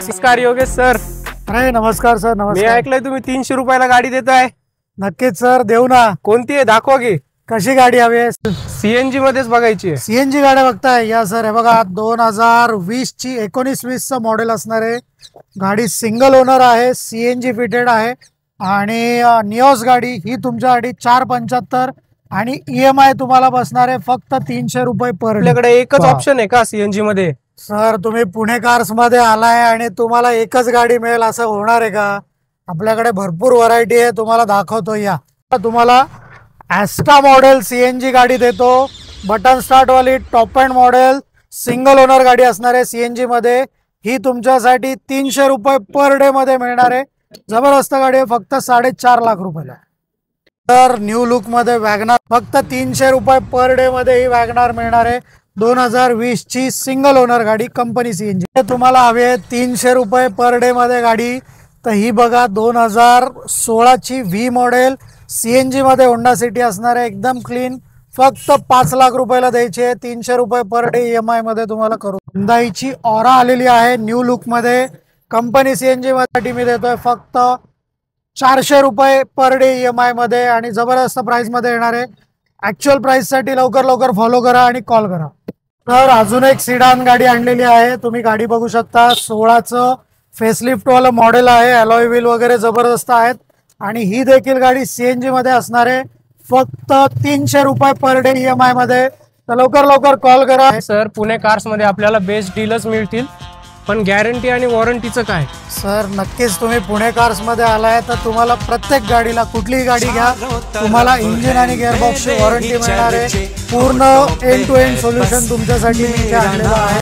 नमस्कार योगेश सर. अरे नमस्कार सर. मी नमस्कार. ऐकलंय तुम्ही 300 रुपयाला गाडी देताय. नक्कीच सर, देऊ ना. कोणती आहे दाखवा की. कशी गाडी हवी आहे? सीएनजी मध्येच बघायची आहे. सीएनजी गाड्या बघताय? या सर, हे बघा 2020 ची 19-20 मॉडेल असणार आहे. गाडी सिंगल ओनर आहे, सीएनजी फिटेड आहे आणि निओस गाडी ही तुमच्यासाठी 475 आणि ईएमआय तुम्हाला बसणार आहे फक्त 300 रुपये पर डे. आपल्याकडे एकच ऑप्शन आहे का सीएनजी मध्ये? सर, तुम्ही पुणे कार्स मध्ये आलाय आणि तुम्हाला एकच गाडी मिळेल असं होणार आहे का? आपल्याकडे भरपूर व्हरायटी आहे, तुम्हाला दाखवतो. या तुम्हाला ॲस्टा मॉडेल सीएनजी गाडी देतो. बटन स्टार्ट वाली top end model single owner गाडी असणार आहे सीएनजी मध्ये. ही तुमच्यासाठी 300 रुपये पर डे मध्ये मिळणार आहे. जबरदस्त गाडी आहे, फक्त 4.5 लाख रुपयाला. तर न्यू लुक मध्ये वॅगनार फक्त 300 रुपये पर डे मध्ये ही वॅगनार मिळणार आहे. 2020 ची सिंगल ओनर गाडी कंपनी सीएनजी. तुम्हाला हवी आहे 300 रुपये पर डे मध्ये गाडी, तर ही बघा 2016 ची व्ही मॉडेल सीएनजी मध्ये होंडा सिटी असणार आहे. एकदम क्लीन, फक्त 5 लाख रुपयाला द्यायची आहे. 300 रुपये पर डे ईएमआय मध्ये तुम्हाला करू. हुंडाईची ऑरा आलेली आहे न्यू लुक मध्ये कंपनी सीएनजी मध्ये. मी देतोय फक्त 400 रुपये पर डे ईएमआय मध्ये आणि जबरदस्त प्राइस मध्ये येणार आहे. ऍक्च्युअल प्राइस साठी लवकर लवकर फॉलो करा आणि कॉल करा. तर अजून एक सिडान गाडी आणलेली आहे, तुम्ही गाडी बघू शकता. 16चं फेसलिफ्ट वाला मॉडेल आहे, अलॉय व्हील वगैरे जबरदस्त आहेत आणि ही देखील गाडी सीएनजी मध्ये असणार आहे. फक्त 300 रुपये पर डे ईएमआय मध्ये. तर लवकर लवकर कॉल करा. सर, पुणे कार्स मध्ये आपल्याला बेस्ट डीलच मिळतील, पण गॅरंटी आणि वॉरंटीचं काय? सर, नक्कीच तुम्ही पुणे कार्स मध्ये आलाय तर तुम्हाला प्रत्येक गाडीला, कुठलीही गाडी घ्या, तुम्हाला इंजिन आणि गिअरबॉक्सची वॉरंटी मिळणार आहे. पूर्ण एंड टू एंड सोल्युशन तुमच्यासाठी मी इथे आणलेलं आहे.